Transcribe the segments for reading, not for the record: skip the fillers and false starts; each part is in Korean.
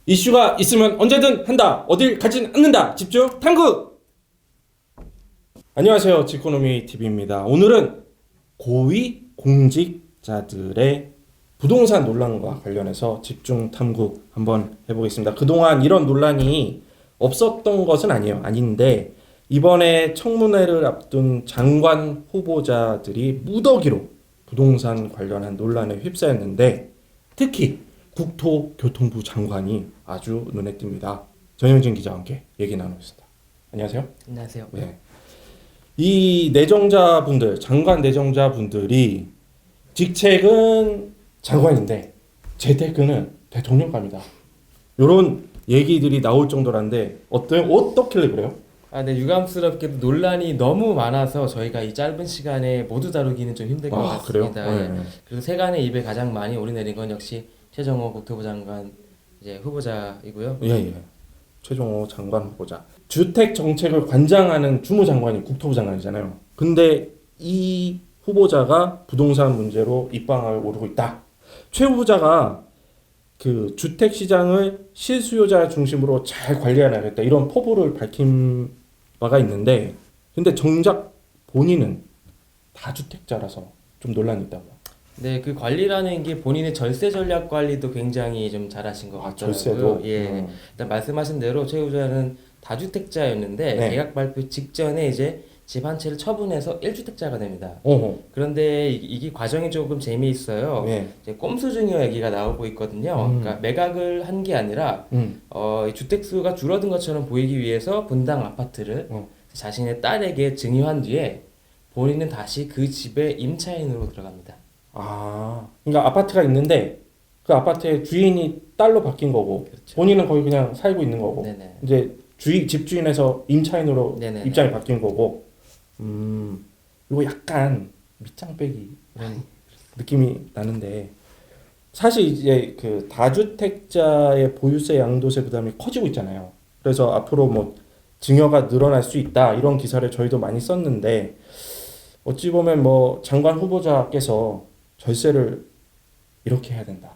이슈가 있으면 언제든 한다. 어딜 가진 않는다. 집중 탐구. 안녕하세요. 지코노미 TV입니다. 오늘은 고위 공직자들의 부동산 논란과 관련해서 집중 탐구 한번 해보겠습니다. 그동안 이런 논란이 없었던 것은 아닌데 이번에 청문회를 앞둔 장관 후보자들이 무더기로 부동산 관련한 논란에 휩싸였는데 특히 국토교통부 장관이 아주 눈에 띕니다. 전영진 기자와 함께 얘기 나누겠습니다. 안녕하세요. 안녕하세요. 네. 이 내정자분들, 장관 내정자분들이 직책은 장관인데 재테크는 대통령감이다. 이런 얘기들이 나올 정도란데 어떻길래 그래요? 네, 유감스럽게도 논란이 너무 많아서 저희가 이 짧은 시간에 모두 다루기는 좀 힘들 것 같습니다. 그래요? 네. 그리고 세간의 입에 가장 많이 오르내린 건 역시 최정호 국토부 장관 이제 후보자이고요. 예. 최종호 장관 후보자. 주택 정책을 관장하는 주무장관이 국토부 장관이잖아요. 근데 이 후보자가 부동산 문제로 입방을 오르고 있다. 최 후보자가 그 주택 시장을 실수요자 중심으로 잘 관리해나가겠다 이런 포부를 밝힌 바가 있는데, 근데 정작 본인은 다주택자라서 좀 논란이 있다고요. 네, 그 관리라는 게 본인의 절세 전략 관리도 굉장히 좀 잘하신 것 같더라고요. 절세도? 예. 일단 말씀하신 대로 최 후보자는 다주택자였는데 네. 계약 발표 직전에 이제 집 한 채를 처분해서 1주택자가 됩니다. 어허. 그런데 이게 과정이 조금 재미있어요. 네. 이제 꼼수 증여 얘기가 나오고 있거든요. 그러니까 매각을 한 게 아니라 이 주택 수가 줄어든 것처럼 보이기 위해서 분당 아파트를 자신의 딸에게 증여한 뒤에 본인은 다시 그 집의 임차인으로 들어갑니다. 그러니까 아파트가 있는데 그 아파트의 주인이 딸로 바뀐 거고, 그렇죠. 본인은 거기 그냥 살고 있는 거고, 네네. 이제 집주인에서 임차인으로 네네네. 입장이 바뀐 거고, 이거 약간 밑장 빼기 그런 느낌이 나는데, 사실 이제 그 다주택자의 보유세 양도세 부담이 커지고 있잖아요. 그래서 앞으로 뭐 증여가 늘어날 수 있다 이런 기사를 저희도 많이 썼는데, 어찌 보면 뭐 장관 후보자께서 절세를 이렇게 해야 된다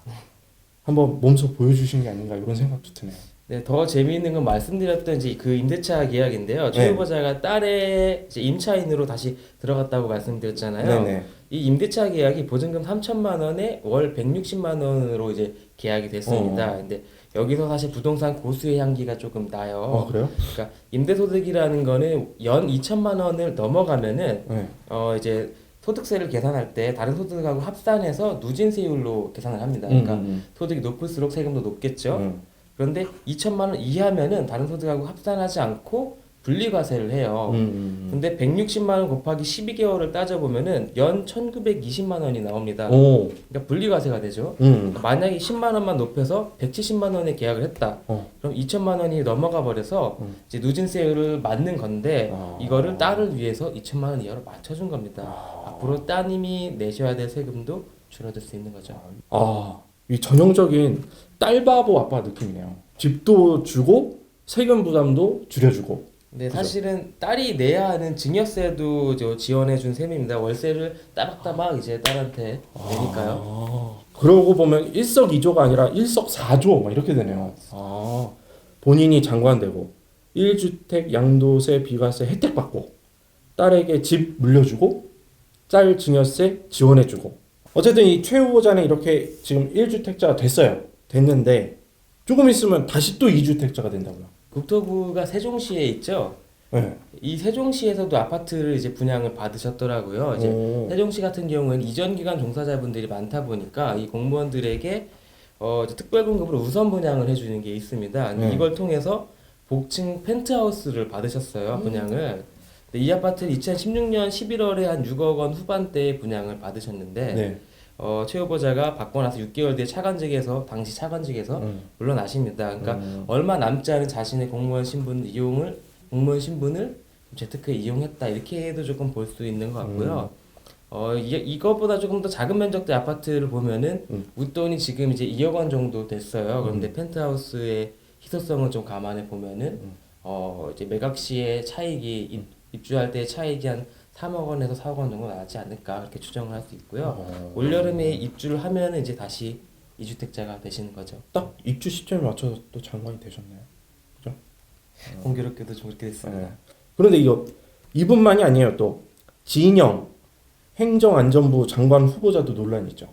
한번 몸소 보여주신 게 아닌가 이런 생각도 드네요. 네, 더 재미있는 건 말씀드렸던 이제 그 임대차 계약인데요. 최 네. 후보자가 딸의 이제 임차인으로 다시 들어갔다고 말씀드렸잖아요. 네네. 이 임대차 계약이 보증금 3천만 원에 월 160만 원으로 이제 계약이 됐습니다. 근데 여기서 사실 부동산 고수의 향기가 조금 나요. 그래요? 그러니까 임대소득이라는 거는 연 2천만 원을 넘어가면은 네. 이제 소득세를 계산할 때 다른 소득하고 합산해서 누진세율로 계산을 합니다. 그러니까 소득이 높을수록 세금도 높겠죠. 그런데 2천만 원 이하면은 다른 소득하고 합산하지 않고 분리과세를 해요. 근데 160만 원 곱하기 12개월을 따져보면은 연 1920만 원이 나옵니다. 그러니까 분리과세가 되죠. 만약에 10만 원만 높여서 170만 원에 계약을 했다. 그럼 2천만 원이 넘어가 버려서 이제 누진세율을 맞는 건데 이거를 딸을 위해서 2천만 원 이하로 맞춰준 겁니다. 앞으로 따님이 내셔야 될 세금도 줄어들 수 있는 거죠. 이 전형적인 딸바보 아빠 느낌이네요. 집도 주고 세금 부담도 줄여주고. 네, 그죠? 사실은 딸이 내야 하는 증여세도 지원해준 셈입니다. 월세를 따박따박 이제 딸한테 내니까요. 그러고 보면 일석이조가 아니라 일석사조 막 이렇게 되네요. 본인이 장관 되고 1주택 양도세 비과세 혜택 받고 딸에게 집 물려주고 딸 증여세 지원해주고. 어쨌든 이 최 후보자는 이렇게 지금 1주택자가 됐는데 조금 있으면 다시 또 2주택자가 된다고요. 국토부가 세종시에 있죠. 네. 이 세종시에서도 아파트를 이제 분양을 받으셨더라고요. 이제 세종시 같은 경우에는 이전 기간 종사자분들이 많다 보니까 이 공무원들에게 이제 특별공급으로 우선 분양을 해주는 게 있습니다. 이걸 통해서 복층 펜트하우스를 받으셨어요. 분양을. 근데 이 아파트를 2016년 11월에 한 6억 원 후반대에 분양을 받으셨는데 네. 최 후보자가 받고 나서 6개월 뒤에 당시 차관직에서 물러나십니다. 그러니까 얼마 남지 않은 자신의 공무원 신분을 재테크에 이용했다 이렇게 해도 조금 볼 수 있는 것 같고요. 이거보다 조금 더 작은 면적대 아파트를 보면은 웃돈이 지금 이제 2억 원 정도 됐어요. 그런데 펜트하우스의 희소성을 좀 감안해 보면은 이제 매각 시의 차익이 입주할 때 차익이 한 3억 원에서 4억 원 정도 나지 않을까 그렇게 추정을 할 수 있고요. 올여름에 입주를 하면 이제 다시 2주택자가 되시는 거죠. 딱 입주 시점에 맞춰서 또 장관이 되셨네요. 그죠? 공교롭게도 좀 그렇게 됐습니다. 네. 그런데 이분만이 아니에요. 또 진영 행정안전부 장관 후보자도 논란이 있죠.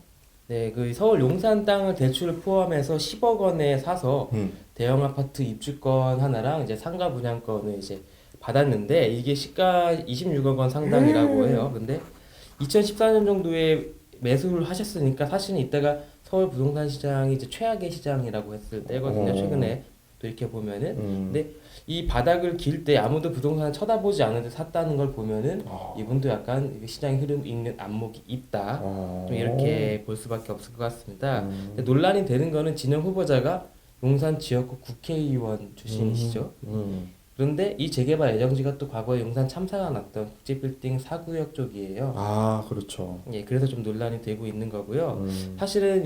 네, 그 서울 용산 땅을 대출을 포함해서 10억 원에 사서 대형 아파트 입주권 하나랑 이제 상가 분양권을 이제 받았는데 이게 시가 26억 원 상당이라고 해요. 근데 2014년 정도에 매수를 하셨으니까 사실은 이때가 서울 부동산 시장이 이제 최악의 시장이라고 했을 때거든요. 최근에 또 이렇게 보면은 근데 이 바닥을 길 때 아무도 부동산을 쳐다보지 않는데 샀다는 걸 보면은 이분도 약간 시장의 흐름 읽는 안목이 있다. 좀 이렇게 볼 수밖에 없을 것 같습니다. 근데 논란이 되는 거는 진영 후보자가 용산 지역구 국회의원 출신이시죠. 그런데 이 재개발 예정지가 또 과거에 용산 참사가 났던 국제빌딩 4구역 쪽이에요. 아, 그렇죠. 예, 그래서 좀 논란이 되고 있는 거고요. 사실은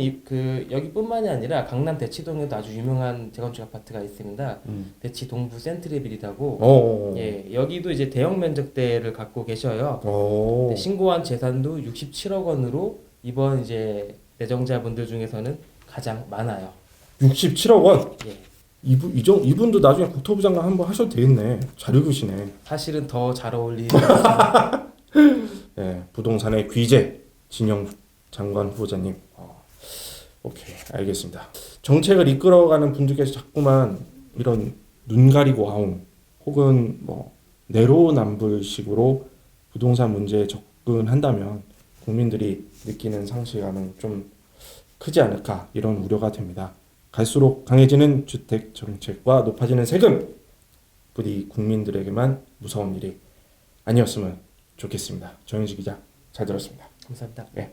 여기뿐만이 아니라 강남 대치동에도 아주 유명한 재건축 아파트가 있습니다. 대치 동부 센트레빌이라고. 예, 여기도 이제 대형 면적대를 갖고 계셔요. 네, 신고한 재산도 67억 원으로 이번 이제 내정자분들 중에서는 가장 많아요. 67억 원. 예. 이분도 나중에 국토부 장관 한번 하셔도 되겠네. 잘 읽으시네. 사실은 더 잘 어울리는 네, 부동산의 귀재 진영 장관 후보자님. 오케이, 알겠습니다. 정책을 이끌어가는 분들께서 자꾸만 이런 눈 가리고 아웅 혹은 뭐 내로남불식으로 부동산 문제에 접근한다면 국민들이 느끼는 상실감은 좀 크지 않을까 이런 우려가 됩니다. 갈수록 강해지는 주택 정책과 높아지는 세금, 부디 국민들에게만 무서운 일이 아니었으면 좋겠습니다. 정윤식 기자, 잘 들었습니다. 감사합니다. 네.